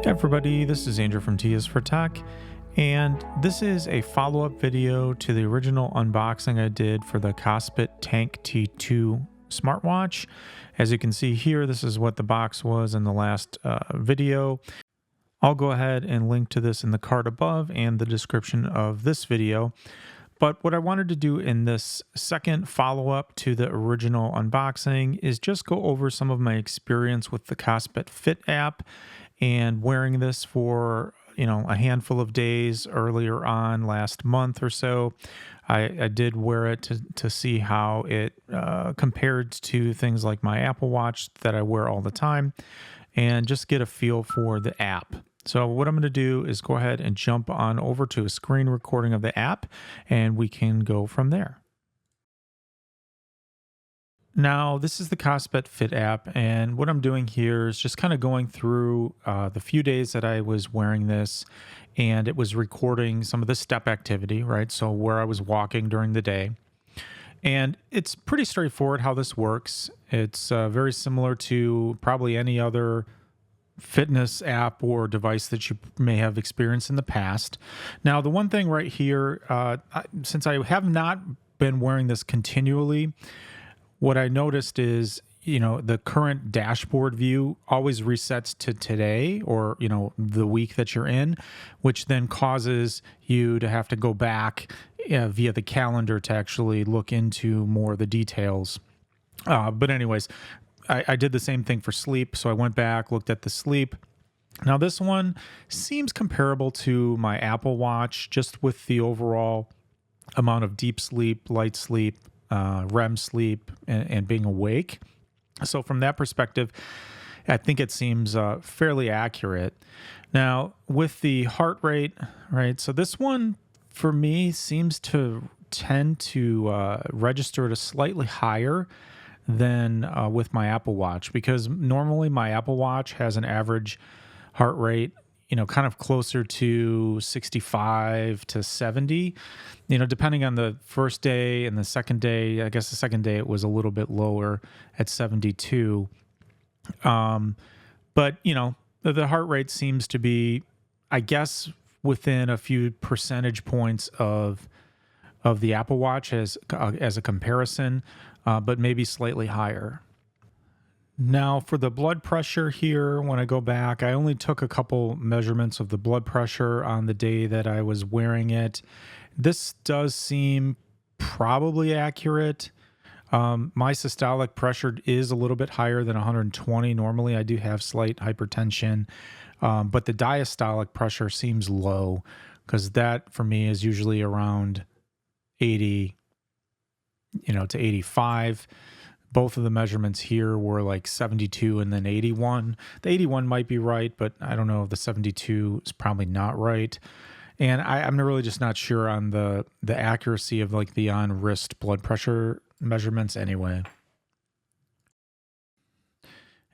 Hey everybody, this is Andrew from T is for Tech, and this is a follow-up video to the original unboxing I did for the Kospet Tank T2 smartwatch. As you can see here, this is what the box was in the last video. I'll go ahead and link to this in the card above and the description of this video. But what I wanted to do in this second follow-up to the original unboxing is just go over some of my experience with the Kospet Fit app and wearing this for, a handful of days earlier on last month or so. I did wear it to see how it compared to things like my Apple Watch that I wear all the time and just get a feel for the app. So what I'm going to do is go ahead and jump on over to a screen recording of the app, and we can go from there. Now, this is the Kospet Fit app, and what I'm doing here is just kind of going through the few days that I was wearing this, and it was recording some of the step activity, right? So where I was walking during the day. And it's pretty straightforward how this works. It's very similar to probably any other fitness app or device that you may have experienced in the past. Now, the one thing right here, since I have not been wearing this continually, what I noticed is, the current dashboard view always resets to today or, the week that you're in, which then causes you to have to go back via the calendar to actually look into more of the details. But anyways, I did the same thing for sleep. So I went back, looked at the sleep. Now this one seems comparable to my Apple Watch, just with the overall amount of deep sleep, light sleep, REM sleep, and being awake. So from that perspective, I think it seems fairly accurate. Now with the heart rate, right? So this one for me seems to tend to register at a slightly higher than with my Apple Watch, because normally my Apple Watch has an average heart rate, kind of closer to 65 to 70, depending on the first day and the second day. I guess the second day it was a little bit lower at 72. But, the heart rate seems to be, I guess, within a few percentage points of the Apple Watch as a comparison, but maybe slightly higher. Now for the blood pressure here, when I go back, I only took a couple measurements of the blood pressure on the day that I was wearing it. This does seem probably accurate. My systolic pressure is a little bit higher than 120. Normally I do have slight hypertension, but the diastolic pressure seems low, because that for me is usually around 80, to 85. Both of the measurements here were like 72 and then 81. The 81 might be right, but I don't know if the 72 is probably not right. And I'm really just not sure on the accuracy of like the on-wrist blood pressure measurements anyway.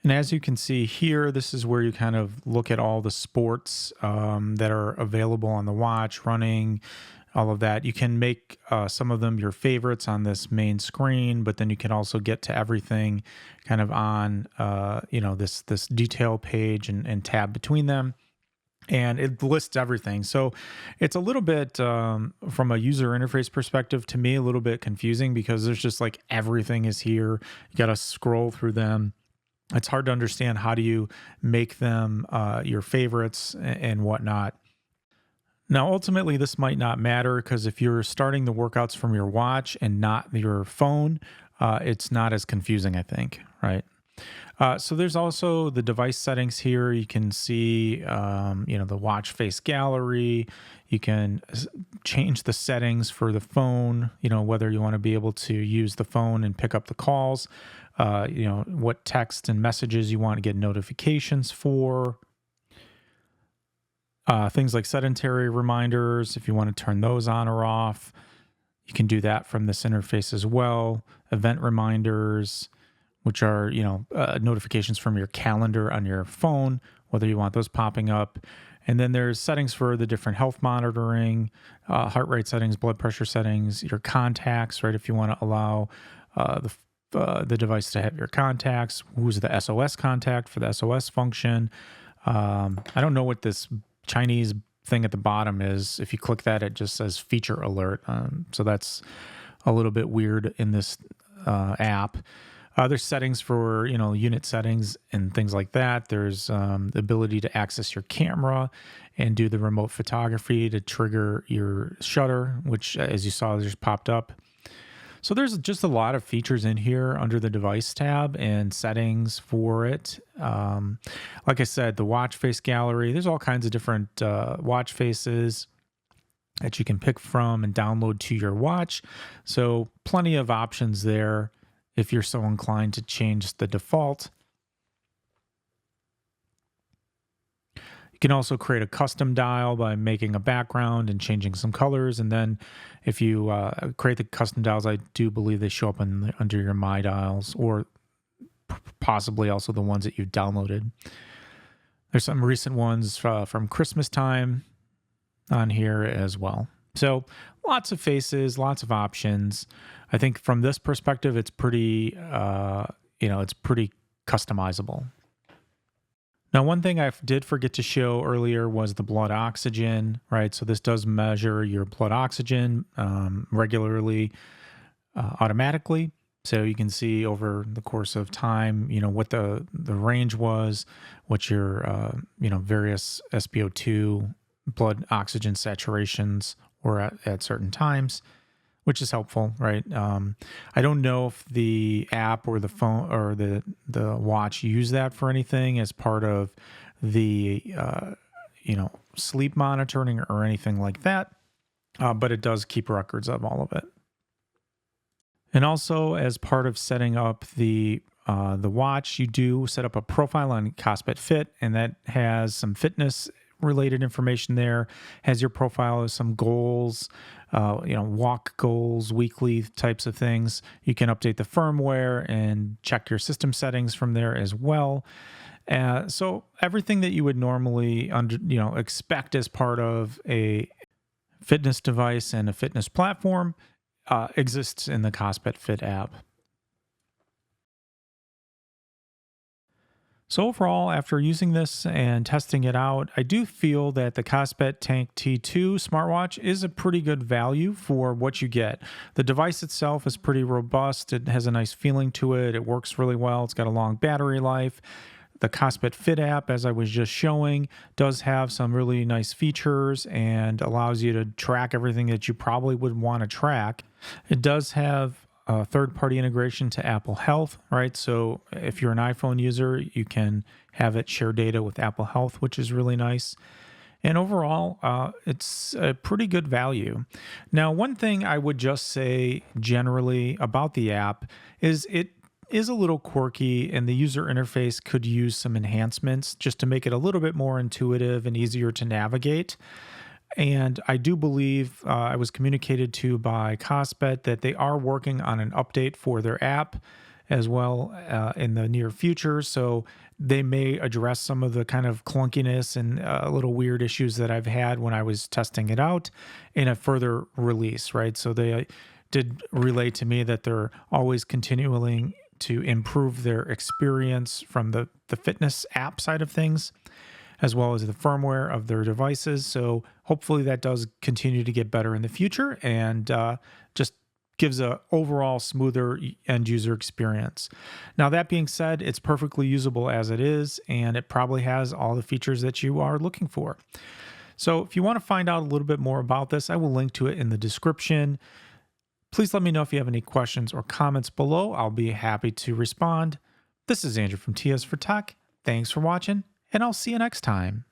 And as you can see here, this is where you kind of look at all the sports that are available on the watch, running, all of that. You can make some of them your favorites on this main screen, but then you can also get to everything kind of on, this detail page and tab between them. And it lists everything. So it's a little bit, from a user interface perspective, to me, a little bit confusing, because there's just like everything is here. You got to scroll through them. It's hard to understand how do you make them your favorites and whatnot. Now, ultimately, this might not matter, because if you're starting the workouts from your watch and not your phone, it's not as confusing, I think, right? So there's also the device settings here. You can see, the watch face gallery. You can change the settings for the phone, whether you want to be able to use the phone and pick up the calls, what text and messages you want to get notifications for. Things like sedentary reminders, if you want to turn those on or off, you can do that from this interface as well. Event reminders, which are, notifications from your calendar on your phone, whether you want those popping up. And then there's settings for the different health monitoring, heart rate settings, blood pressure settings, your contacts, right? If you want to allow the device to have your contacts, who's the SOS contact for the SOS function, I don't know what this Chinese thing at the bottom is. If you click that, it just says feature alert. So that's a little bit weird in this app. There's settings for, unit settings and things like that. There's the ability to access your camera and do the remote photography to trigger your shutter, which, as you saw, just popped up. So there's just a lot of features in here under the device tab and settings for it. Like I said, the watch face gallery, there's all kinds of different watch faces that you can pick from and download to your watch. So plenty of options there if you're so inclined to change the default. You can also create a custom dial by making a background and changing some colors. And then if you create the custom dials, I do believe they show up under your My Dials, or possibly also the ones that you've downloaded. There's some recent ones from Christmas time on here as well. So lots of faces, lots of options. I think from this perspective, it's pretty, it's pretty customizable. Now, one thing I did forget to show earlier was the blood oxygen, right? So this does measure your blood oxygen regularly, automatically. So you can see over the course of time, what the range was, what your, various SpO2 blood oxygen saturations were at certain times, which is helpful, right? I don't know if the app or the phone or the watch use that for anything as part of the, sleep monitoring or anything like that, but it does keep records of all of it. And also, as part of setting up the watch, you do set up a profile on Kospet Fit, and that has some fitness related information there. Has your profile as some goals, walk goals, weekly types of things. You can update the firmware and check your system settings from there as well. So everything that you would normally expect as part of a fitness device and a fitness platform exists in the Kospet Fit app. So overall, after using this and testing it out, I do feel that the Kospet Tank T2 smartwatch is a pretty good value for what you get. The device itself is pretty robust. It has a nice feeling to it. It works really well. It's got a long battery life. The Kospet Fit app, as I was just showing, does have some really nice features and allows you to track everything that you probably would want to track. It does have a third-party integration to Apple Health, right? So if you're an iPhone user, you can have it share data with Apple Health, which is really nice. And overall, it's a pretty good value. Now, one thing I would just say generally about the app is it is a little quirky, and the user interface could use some enhancements just to make it a little bit more intuitive and easier to navigate. And I do believe I was communicated to by Kospet that they are working on an update for their app as well in the near future. So they may address some of the kind of clunkiness and little weird issues that I've had when I was testing it out in a further release, right? So they did relay to me that they're always continuing to improve their experience from the fitness app side of things, as well as the firmware of their devices. So hopefully that does continue to get better in the future and just gives a overall smoother end user experience. Now, that being said, it's perfectly usable as it is, and it probably has all the features that you are looking for. So if you want to find out a little bit more about this, I will link to it in the description. Please let me know if you have any questions or comments below. I'll be happy to respond. This is Andrew from TS for Tech. Thanks for watching, and I'll see you next time.